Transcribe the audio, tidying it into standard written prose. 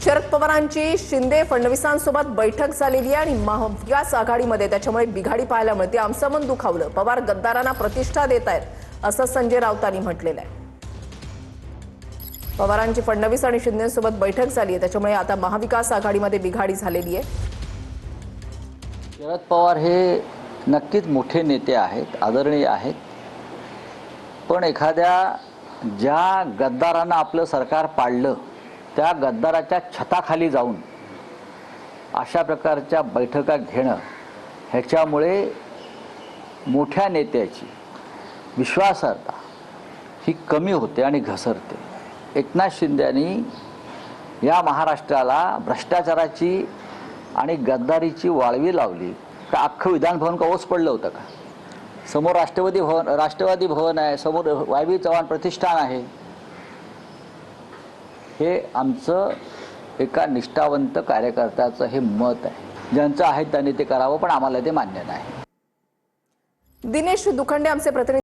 शरद पवारांची शिंदे फडणवीसांसोबत बैठक झालेली आहे आणि महाविकास आघाडीमध्ये त्याच्यामुळे बिघाडी पाहायला मिळते। आमचं मन दुखावलं, पवार गद्दारांना प्रतिष्ठा देत आहेत असं संजय राऊतांनी म्हटलेलं आहे। पवारांची फडणवीस आणि शिंदेसोबत बैठक झाली आहे, त्याच्यामुळे आता महाविकास आघाडीमध्ये बिघाडी झालेली आहे। शरद पवार हे नक्कीच मोठे नेते आहेत, आदरणीय आहेत, पण एखाद्या ज्या गद्दारांना आपलं सरकार पाडलं त्या गद्दाराच्या छताखाली जाऊन अशा प्रकारच्या बैठका घेणं ह्याच्यामुळे मोठ्या नेत्याची विश्वासार्हता ही कमी होते आणि घसरते। एकनाथ शिंदेंनी या महाराष्ट्राला भ्रष्टाचाराची आणि गद्दारीची वाळवी लावली तर अख्खं विधानभवन का ओस पडलं होतं का? समोर राष्ट्रवादी भवन आहे, समोर वाय.बी. चव्हाण प्रतिष्ठान आहे। हे आमचं एका निष्ठावंत कार्यकर्त्याचं हे मत आहे। ज्यांचं आहे त्यांनी ते करावं, पण आम्हाला ते मान्य नाही। दिनेश दुखंडे आमचे प्रतिनिधी